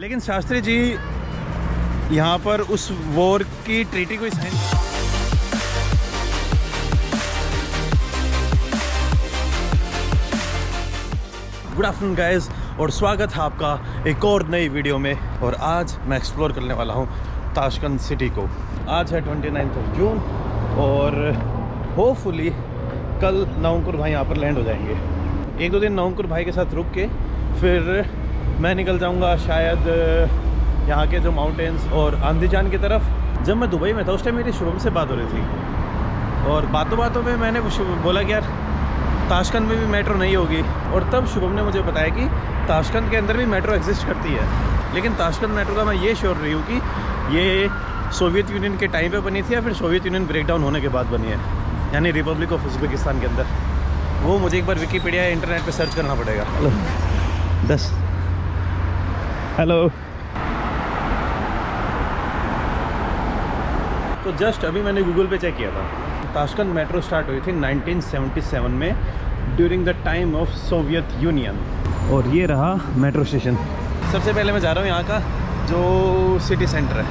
लेकिन शास्त्री जी यहाँ पर उस वॉर की ट्रीटी को साइन। गुड आफ्टरनून गाइस और स्वागत है आपका एक और नई वीडियो में। और आज मैं एक्सप्लोर करने वाला हूँ ताशकंद सिटी को। आज है 29 जून और होपफुली कल नवंकुर भाई यहाँ पर लैंड हो जाएंगे। एक दो दिन नवंकुर भाई के साथ रुक के फिर मैं निकल जाऊँगा शायद यहाँ के जो माउंटेन्स और आंदीजान की तरफ। जब मैं दुबई में था उस टाइम मेरी शुभम से बात हो रही थी और बातों बातों में मैंने बोला कि यार ताशकंद में भी मेट्रो नहीं होगी। और तब शुभम ने मुझे बताया कि ताशकंद के अंदर भी मेट्रो एग्जिस्ट करती है, लेकिन ताशकंद मेट्रो का मैं ये श्योर रही हूँ कि ये सोवियत यूनियन के टाइम पे बनी थी या फिर सोवियत यूनियन ब्रेकडाउन होने के बाद बनी है, यानी रिपब्लिक ऑफ उज़्बेकिस्तान के अंदर। वो मुझे एक बार विकीपीडिया या इंटरनेट पे सर्च करना पड़ेगा। हेलो तो जस्ट अभी मैंने गूगल पे चेक किया था, ताशकंद मेट्रो स्टार्ट हुई थी 1977 में during the time of Soviet union. और ये रहा मेट्रो स्टेशन। सबसे पहले मैं जा रहा हूँ यहाँ का जो सिटी सेंटर है।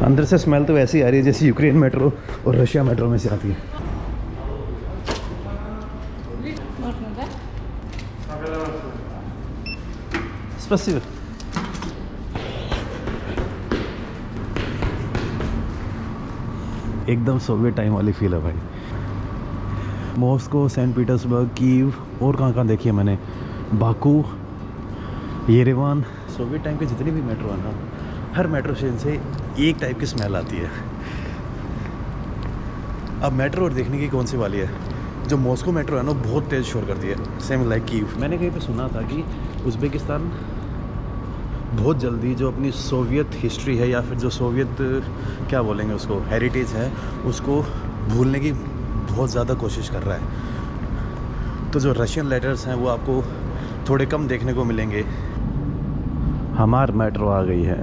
अंदर से स्मेल तो ऐसी आ रही है जैसे यूक्रेन मेट्रो और रशिया मेट्रो में से आती है। स्पेसिफिक एकदम सोवियत टाइम वाली फील है भाई। मॉस्को, सेंट पीटर्सबर्ग, कीव और कहाँ देखी है मैंने, बाकू, येरेवान। सोवियत टाइम के जितनी भी मेट्रो है ना, हर मेट्रो स्टेशन से एक टाइप की स्मेल आती है। अब मेट्रो और देखने की कौन सी वाली है। जो मॉस्को मेट्रो है ना बहुत तेज़ शोर करती है, सेम लाइक कीव। मैंने कहीं पे सुना था कि उज़्बेकिस्तान बहुत जल्दी जो अपनी सोवियत हिस्ट्री है या फिर जो सोवियत क्या बोलेंगे उसको हेरिटेज है, उसको भूलने की बहुत ज़्यादा कोशिश कर रहा है। तो जो रशियन लेटर्स हैं वो आपको थोड़े कम देखने को मिलेंगे। हमार मेट्रो आ गई है।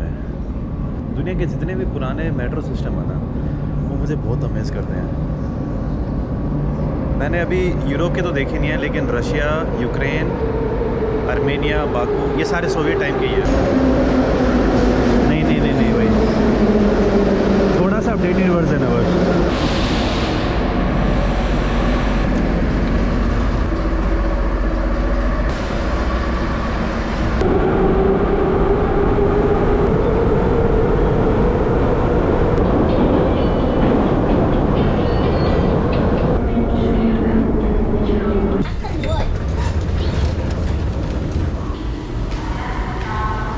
दुनिया के जितने भी पुराने मेट्रो सिस्टम है ना वो मुझे बहुत अमेज करते हैं। मैंने अभी यूरोप के तो देखे नहीं है, लेकिन रशिया, यूक्रेन, आर्मेनिया, बाकू ये सारे सोवियत टाइम के ही हैं। नहीं भाई, थोड़ा सा अपडेटेड वर्जन है बस।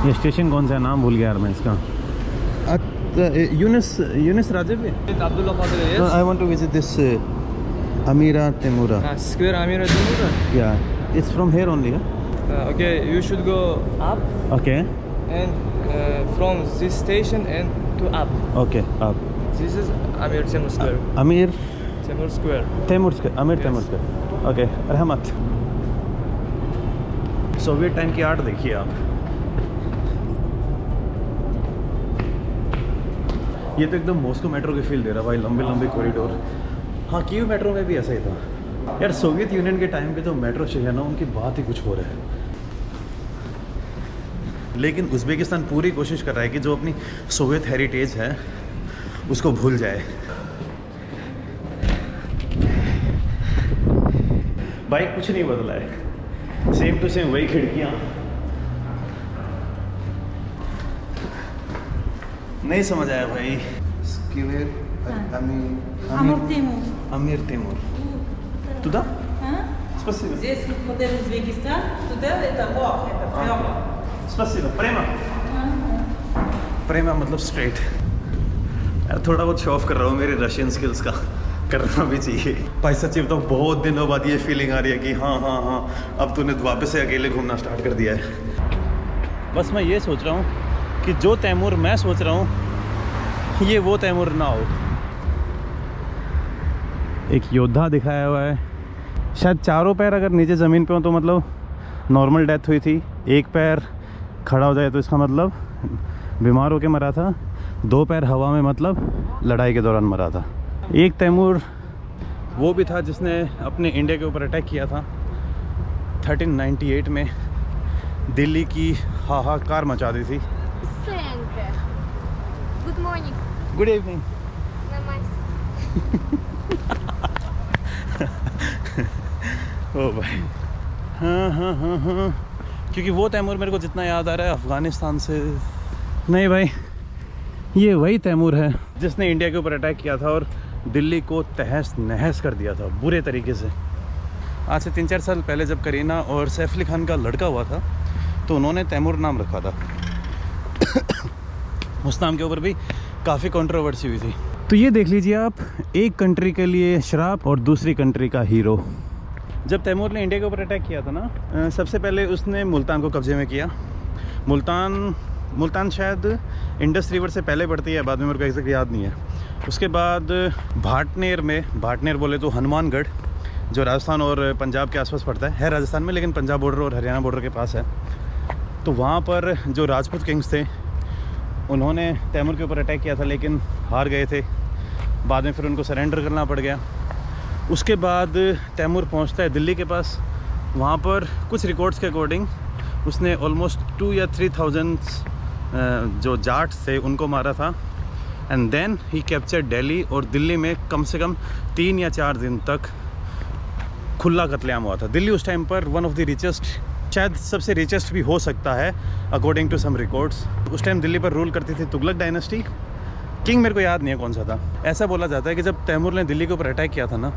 ये स्टेशन कौन सा है, नाम भूल गया यार मैं इसका। यूनिस राजे पे। I want to visit this Amira Temura. Square Amira Temura? Yeah, it's from here only. Yeah? Okay, you should go up Okay. and from this station and to up. Okay. Up. This is Amir Temur Square. Amir Temur Square. Temur Square. Amir Yes. Temur Square. Okay. रहमत। Soviet time की art देखिए आप। ये तो एकदम Moscow metro की feel दे रहा है भाई, लंबे लंबे कॉरिडोर। हाँ, कीव मेट्रो में भी ऐसा ही था यार। सोवियत यूनियन के टाइम पे जो मेट्रो स्टेशन है ना उनकी बात ही कुछ और है। लेकिन उज़्बेकिस्तान पूरी कोशिश कर रहा है कि जो अपनी सोवियत हेरिटेज है उसको भूल जाए। भाई कुछ नहीं बदला है, सेम टू सेम वही खिड़कियाँ। नहीं समझ आया भाई। Amir Temur. Туда? Спасибо. Здесь модель Узбекистан, туда это лох, это прямо. Спасибо. प्रेमा। प्रेमा मतलब स्ट्रेट। यार थोड़ा बहुत शो ऑफ कर रहा हूँ मेरे रशियन स्किल्स का, करना भी चाहिए भाई। सच्ची बताऊँ बहुत दिनों बाद ये फीलिंग आ रही है कि हाँ अब तूने वापस से अकेले घूमना स्टार्ट कर दिया है। बस मैं ये सोच रहा हूँ कि जो तैमूर मैं सोच रहा हूँ ये वो तैमूर ना हो। एक योद्धा दिखाया हुआ है, शायद चारों पैर अगर नीचे ज़मीन पे हो तो मतलब नॉर्मल डेथ हुई थी, एक पैर खड़ा हो जाए तो इसका मतलब बीमार होके मरा था, दो पैर हवा में मतलब लड़ाई के दौरान मरा था। एक तैमूर वो भी था जिसने अपने इंडिया के ऊपर अटैक किया था 1398 में, दिल्ली की हाहाकार मचा दी थी। Good morning. Good evening. ओ भाई, हाँ, क्योंकि वो तैमूर मेरे को जितना याद आ रहा है अफ़गानिस्तान से नहीं भाई, ये वही तैमूर है जिसने इंडिया के ऊपर अटैक किया था और दिल्ली को तहस नहस कर दिया था बुरे तरीके से। आज से 3-4 साल पहले जब करीना और सैफ अली खान का लड़का हुआ था तो उन्होंने तैमूर नाम रखा था। उस नाम के ऊपर भी काफ़ी कंट्रोवर्सी हुई थी। तो ये देख लीजिए आप, एक कंट्री के लिए श्राप और दूसरी कंट्री का हीरो। जब तैमूर ने इंडिया के ऊपर अटैक किया था ना, सबसे पहले उसने मुल्तान को कब्जे में किया। मुल्तान शायद इंडस रिवर से पहले पड़ती है, बाद में मेरे को एग्जैक्ट याद नहीं है। उसके बाद भाटनेर बोले तो हनुमानगढ़, जो राजस्थान और पंजाब के आसपास पड़ता है राजस्थान में, लेकिन पंजाब बॉर्डर और हरियाणा बॉर्डर के पास है। तो वहाँ पर जो राजपूत किंग्स थे उन्होंने तैमूर के ऊपर अटैक किया था, लेकिन हार गए थे। बाद में फिर उनको सरेंडर करना पड़ गया। उसके बाद तैमूर पहुंचता है दिल्ली के पास। वहाँ पर कुछ रिकॉर्ड्स के अकॉर्डिंग उसने ऑलमोस्ट 2 या 3,000 जो जाट्स थे उनको मारा था। And then he capture Delhi, और दिल्ली में कम से कम 3 या 4 दिन तक खुला कत्लेआम हुआ था। दिल्ली उस टाइम पर वन ऑफ द रिचेस्ट, शायद सबसे रिचेस्ट भी हो सकता है अकॉर्डिंग टू सम रिकॉर्ड्स। उस टाइम दिल्ली पर रूल करती थी तुगलक डायनेस्टी। किंग मेरे को याद नहीं है कौन सा था। ऐसा बोला जाता है कि जब तैमूर ने दिल्ली के ऊपर अटैक किया था ना,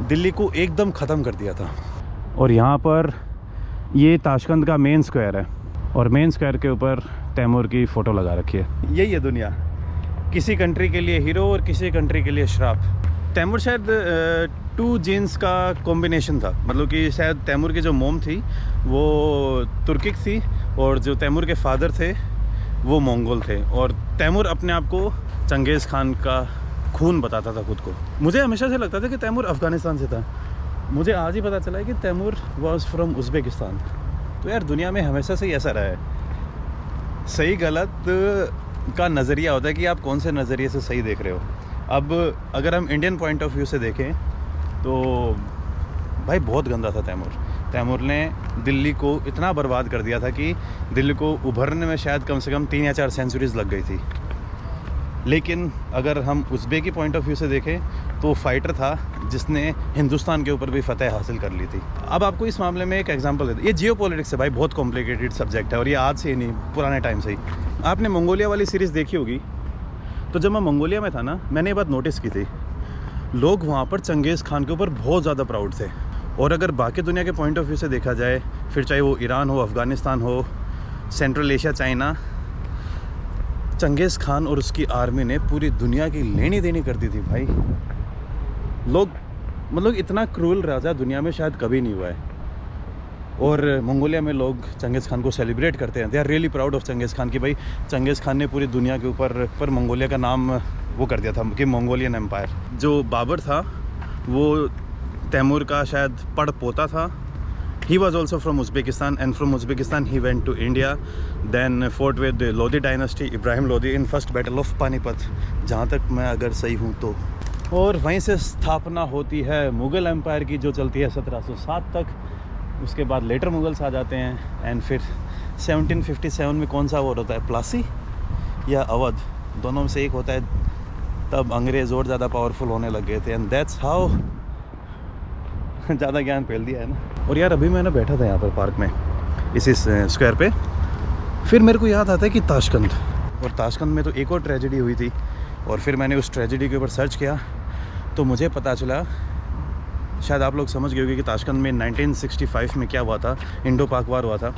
दिल्ली को एकदम ख़त्म कर दिया था। और यहाँ पर ये ताशकंद का मेन स्क्वायर है, और मेन स्क्वायर के ऊपर तैमूर की फ़ोटो लगा रखी है। यही है दुनिया, किसी कंट्री के लिए हीरो और किसी कंट्री के लिए श्राप। तैमूर शायद 2 जीन्स का कॉम्बिनेशन था, मतलब कि शायद तैमूर की जो मोम थी वो तुर्किक थी और जो तैमूर के फादर थे वो मंगोल थे। और तैमूर अपने आप को चंगेज़ खान का खून बताता था खुद को। मुझे हमेशा से लगता था कि तैमूर अफ़गानिस्तान से था। मुझे आज ही पता चला है कि तैमूर वाज फ्रॉम उज़्बेकिस्तान। तो यार दुनिया में हमेशा से ही ऐसा रहा है, सही गलत का नज़रिया होता है कि आप कौन से नज़रिए से सही देख रहे हो। अब अगर हम इंडियन पॉइंट ऑफ व्यू से देखें तो भाई बहुत गंदा था तैमूर ने दिल्ली को इतना बर्बाद कर दिया था कि दिल्ली को उभरने में शायद कम से कम 3 या 4 सेंचुरीज़ लग गई थी। लेकिन अगर हम उज़्बेकी पॉइंट ऑफ व्यू से देखें तो फाइटर था जिसने हिंदुस्तान के ऊपर भी फतह हासिल कर ली थी। अब आपको इस मामले में एक एग्जांपल देते, ये जियोपॉलिटिक्स है भाई, बहुत कॉम्प्लिकेटेड सब्जेक्ट है और ये आज से ही नहीं, पुराने टाइम से ही। आपने मंगोलिया वाली सीरीज़ देखी होगी। तो जब मैं मंगोलिया में था ना, मैंने ये बात नोटिस की थी, लोग वहाँ पर चंगेज़ खान के ऊपर बहुत ज़्यादा प्राउड थे। और अगर बाकी दुनिया के पॉइंट ऑफ व्यू से देखा जाए, फिर चाहे वो ईरान हो, अफ़गानिस्तान हो, central Asia, China, Changez Khan और उसकी आर्मी ने पूरी दुनिया की लेनी देनी कर दी थी भाई। लोग मतलब इतना क्रूअल राजा दुनिया में शायद कभी नहीं हुआ है। और मंगोलिया में लोग चंगेज़ खान को सेलिब्रेट करते हैं। They are really proud of Genghis Khan कि भाई चंगेज़ खान ने पूरी दुनिया के ऊपर मंगोलिया का नाम वो कर दिया था कि मंगोलियन एम्पायर। जो बाबर था वो तैमूर का शायद पड़ पोता था। He was also from Uzbekistan, and from Uzbekistan he went to India, then fought with the Lodi dynasty, Ibrahim Lodi, in first battle of Panipat, जहाँ तक मैं अगर सही हूँ तो। और वहीं से स्थापना होती है मुग़ल एम्पायर की, जो चलती है 1707 तक। उसके बाद लेटर मुग़ल्स आ जाते हैं, एंड फिर 1757 में कौन सा वॉर होता है, प्लासी या अवध, दोनों में से एक होता है। तब अंग्रेज़ और ज़्यादा पावरफुल होने लग गए थे, एंड दैट्स हाउ। ज़्यादा ज्ञान फैल दिया है ना। और यार अभी मैं ना बैठा था यहाँ पर पार्क में, इस स्क्वायर पे, फिर मेरे को याद आता है कि ताशकंद, और ताशकंद में तो एक और ट्रेजेडी हुई थी। और फिर मैंने उस ट्रेजेडी के ऊपर सर्च किया तो मुझे पता चला, शायद आप लोग समझ गए होंगे कि ताशकंद में 1965 में क्या हुआ था, इंडो पाक वार हुआ था।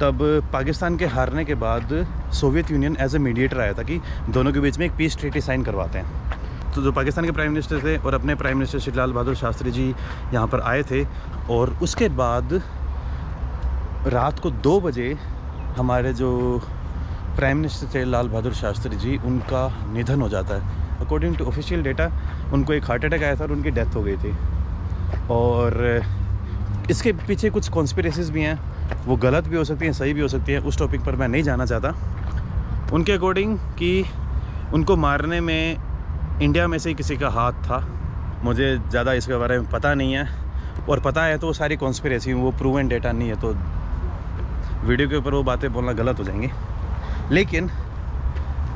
तब पाकिस्तान के हारने के बाद Soviet Union as a mediator आया था कि दोनों के बीच में एक पीस ट्रीटी साइन करवाते हैं। तो जो पाकिस्तान के प्राइम मिनिस्टर थे और अपने प्राइम मिनिस्टर श्री लाल बहादुर शास्त्री जी यहाँ पर आए थे। और उसके बाद रात को 2 बजे हमारे जो प्राइम मिनिस्टर थे लाल बहादुर शास्त्री जी, उनका निधन हो जाता है। अकॉर्डिंग टू ऑफिशियल डेटा उनको एक हार्ट अटैक आया था और उनकी डेथ हो गई थी। और इसके पीछे कुछ कॉन्स्पिरेसीज भी हैं, वो गलत भी हो सकती हैं, सही भी हो सकती हैं। उस टॉपिक पर मैं नहीं जाना चाहता। उनके अकॉर्डिंग कि उनको मारने में इंडिया में से ही किसी का हाथ था, मुझे ज़्यादा इसके बारे में पता नहीं है, और पता है तो वो सारी कॉन्स्पिरेसी, वो प्रूवन डेटा नहीं है, तो वीडियो के ऊपर वो बातें बोलना गलत हो जाएंगी। लेकिन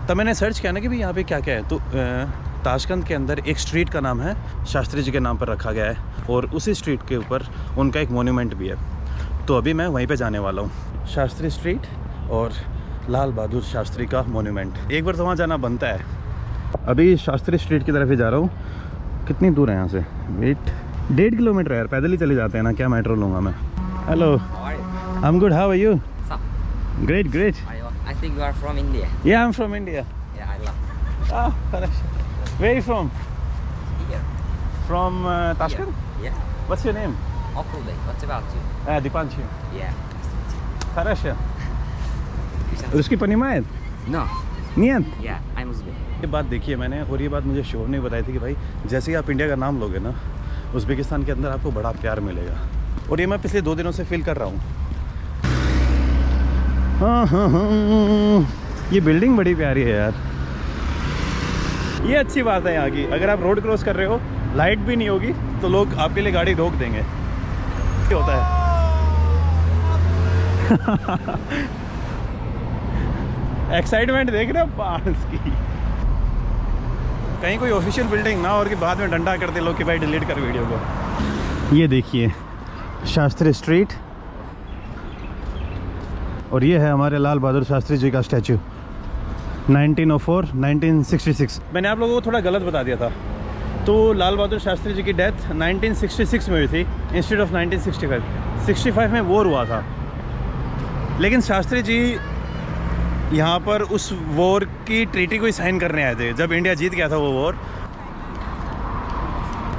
तब मैंने सर्च किया ना कि भाई यहाँ पे क्या क्या है, तो ताशकंद के अंदर एक स्ट्रीट का नाम है शास्त्री जी के नाम पर रखा गया है, और उसी स्ट्रीट के ऊपर उनका एक मोन्यूमेंट भी है। तो अभी मैं वहीं पे जाने वाला हूँ, शास्त्री स्ट्रीट और लाल बहादुर शास्त्री का मोन्यूमेंट। एक बार तो वहाँ जाना बनता है। अभी शास्त्री स्ट्रीट की तरफ ही जा रहा हूँ। कितनी दूर है यहाँ से? वेट, 1.5 किलोमीटर है यार, पैदल ही चले जाते हैं ना, क्या मेट्रो लूँगा मैं। Hello, I am good, how are you? Great, great. I think you are from India. Yeah, I'm from India. Yeah, I love. Ah, where are you from? Here. From Tashkent? Yeah. What's your name? Okulday. What about you? Dipanshu. Yeah. Хорошо. उसकी पनिमायत? No. नियत? Yeah, I'm Uzbek. ये बात देखी है मैंने, और ये बात मुझे शोर ने बताई थी कि भाई जैसे ही आप इंडिया का नाम लोगे ना, उज़्बेकिस्तान के अंदर आपको बड़ा प्यार मिलेगा, और ये मैं पिछले 2 दिनों से फील कर रहा हूँ। हाँ, ये बिल्डिंग बड़ी प्यारी है यार। ये अच्छी बात है यहाँ की, अगर आप रोड क्रॉस कर रहे हो, लाइट भी नहीं होगी तो लोग आपके लिए गाड़ी रोक देंगे। क्या होता है? एक्साइटमेंट देख रहे हो पास की। कहीं कोई ऑफिशियल बिल्डिंग ना, और कि बाद में डंडा कर दे लोग कि भाई डिलीट कर वीडियो को। ये देखिए शास्त्री स्ट्रीट, और ये है हमारे लाल बहादुर शास्त्री जी का स्टैचू। 1904 1966। मैंने आप लोगों को थोड़ा गलत बता दिया था। तो लाल बहादुर शास्त्री जी की डेथ 1966 में हुई थी इंस्टेड ऑफ 1965। 65 में वॉर हुआ था, लेकिन शास्त्री जी यहाँ पर उस वॉर की ट्रीटी को ही साइन करने आए थे जब इंडिया जीत गया था वो वॉर।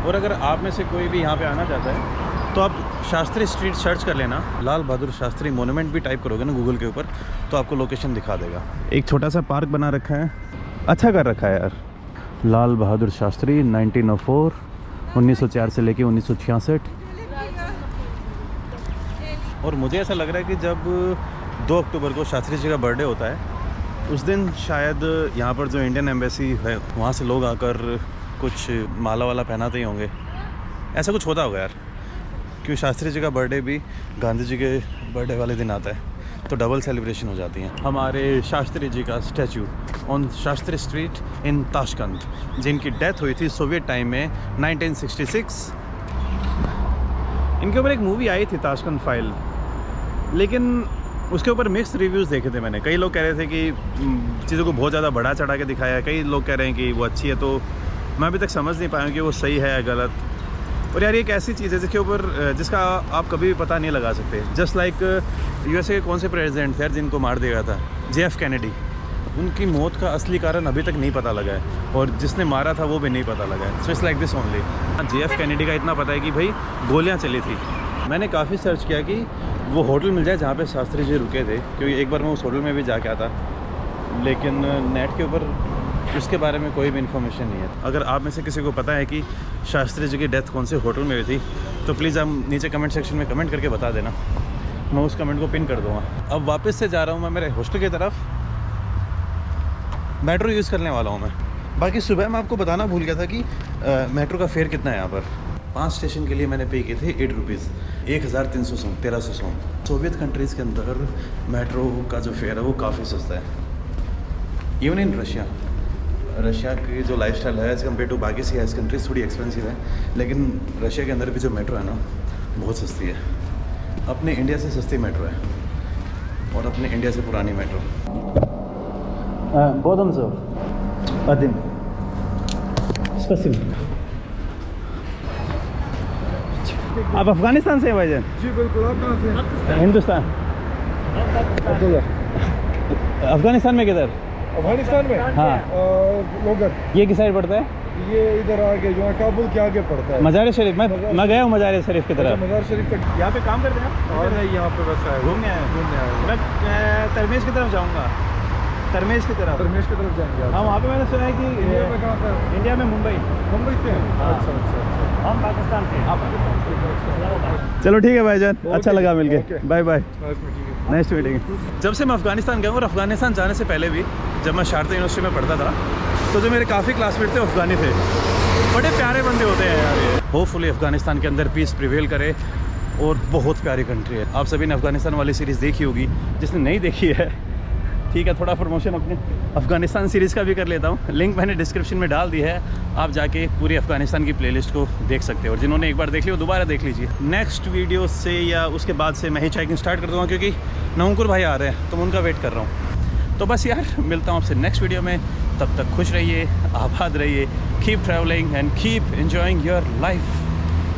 और अगर आप में से कोई भी यहाँ पे आना चाहता है तो आप शास्त्री स्ट्रीट सर्च कर लेना, लाल बहादुर शास्त्री मोन्यूमेंट भी टाइप करोगे ना गूगल के ऊपर, तो आपको लोकेशन दिखा देगा। एक छोटा सा पार्क बना रखा है, अच्छा कर रखा है यार। लाल बहादुर शास्त्री 1904, 1904 से लेके 1966। और मुझे ऐसा लग रहा है कि जब 2 अक्टूबर को शास्त्री जी का बर्थडे होता है, उस दिन शायद यहाँ पर जो इंडियन एम्बेसी है वहाँ से लोग आकर कुछ माला वाला पहनाते ही होंगे, ऐसा कुछ होता होगा यार, क्योंकि शास्त्री जी का बर्थडे भी गांधी जी के बर्थडे वाले दिन आता है, तो डबल सेलिब्रेशन हो जाती हैं। हमारे शास्त्री जी का statue on Shastri street in Tashkent, जिनकी डेथ हुई थी सोवियत टाइम में 1966। इनके ऊपर एक मूवी आई थी ताशकंद फाइल, लेकिन उसके ऊपर मिक्स रिव्यूज़ देखे थे मैंने। कई लोग कह रहे थे कि चीज़ों को बहुत ज़्यादा बढ़ा चढ़ा के दिखाया है, कई लोग कह रहे हैं कि वो अच्छी है, तो मैं अभी तक समझ नहीं पाया हूँ कि वो सही है या गलत। और यार ये एक ऐसी चीज़ है जिसके ऊपर जिसका आप कभी भी पता नहीं लगा सकते। जस्ट लाइक यूएसए के कौन से प्रेसिडेंट थे यार जिनको मार दिया था, JF कैनेडी, उनकी मौत का असली कारण अभी तक नहीं पता लगा है, और जिसने मारा था वो भी नहीं पता लगा है। So it's like this only. JF Kennedy का इतना पता है कि भाई गोलियाँ चली थी। मैंने काफ़ी सर्च किया कि वो होटल मिल जाए जहाँ पे शास्त्री जी रुके थे, क्योंकि एक बार मैं उस होटल में भी जाके आता, लेकिन नेट के ऊपर उसके बारे में कोई भी इन्फॉर्मेशन नहीं है। अगर आप में से किसी को पता है कि शास्त्री जी की डेथ कौन से होटल में हुई थी, तो प्लीज़ आप नीचे कमेंट सेक्शन में कमेंट करके बता देना, मैं उस कमेंट को पिन कर दूँगा। अब वापस से जा रहा हूँ मैं मेरे हॉस्टल की तरफ, मेट्रो यूज़ करने वाला हूँ मैं। बाकी सुबह मैं आपको बताना भूल गया था कि मेट्रो का फेयर कितना है यहाँ पर। 5 स्टेशन के लिए मैंने पे किए थे 8 रुपीज़, 1300 सौ। सोवियत कंट्रीज़ के अंदर मेट्रो का जो फेयर है वो काफ़ी सस्ता है, इवन इन रशिया की जो लाइफस्टाइल है एज़ कम्पेयर टू बाकी सी कंट्रीज थोड़ी एक्सपेंसिव है, लेकिन रशिया के अंदर भी जो मेट्रो है ना बहुत सस्ती है। अपने इंडिया से सस्ती मेट्रो है, और अपने इंडिया से पुरानी मेट्रो। बोधम सो आदिम स्पेसिफिक। आप अफगानिस्तान से हैं भाईजान? जी बिल्कुल। आप कहाँ से हैं? हिंदुस्तान। अफगानिस्तान में किधर? अफगानिस्तान में? हाँ। लोगर। ये किस साइड पड़ता है? ये इधर आगे जो है काबुल के आगे पड़ता है। मज़ार शरीफ। मैं गया हूँ मज़ार शरीफ की तरफ। मज़ार शरीफ का यहाँ पे काम करते हैं? और नहीं, यहाँ पे बस आए घूमने आए। मैं तरमेश की तरफ जाऊँगा, तरमेश की तरफ जाएंगे। हाँ, वहाँ पे मैंने सुना है कि इंडिया में कहाँ से? इंडिया में मुंबई से हैं? हाँ। अच्छा। हम पाकिस्तान से। चलो ठीक है भाईजान, अच्छा लगा मिलके। Bye bye, nice meeting. जब से मैं अफगानिस्तान गया हूँ, और अफगानिस्तान जाने से पहले भी जब मैं शारदा यूनिवर्सिटी में पढ़ता था, तो जो मेरे काफ़ी क्लासमेट थे अफगानी थे, बड़े प्यारे बंदे होते हैं यार ये। होपफुली अफगानिस्तान के अंदर पीस प्रिवेल करे और बहुत प्यारी कंट्री है। आप सभी ने अफगानिस्तान वाली सीरीज़ देखी होगी, जिसने नहीं देखी है ठीक है, थोड़ा प्रमोशन अपने अफगानिस्तान सीरीज़ का भी कर लेता हूँ। लिंक मैंने डिस्क्रिप्शन में डाल दी है, आप जाके पूरी अफगानिस्तान की प्लेलिस्ट को देख सकते हो, और जिन्होंने एक बार देख ली वो दोबारा देख लीजिए। नेक्स्ट वीडियो से या उसके बाद से मैं हिच हाइकिंग स्टार्ट कर दूँगा, क्योंकि नवंकुर भाई आ रहे हैं तो मैं उनका वेट कर रहा हूँ। तो बस यार, मिलता हूँ आपसे नेक्स्ट वीडियो में। तब तक खुश रहिए, आबाद रहिए, keep travelling and keep enjoying your life.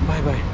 Bye bye.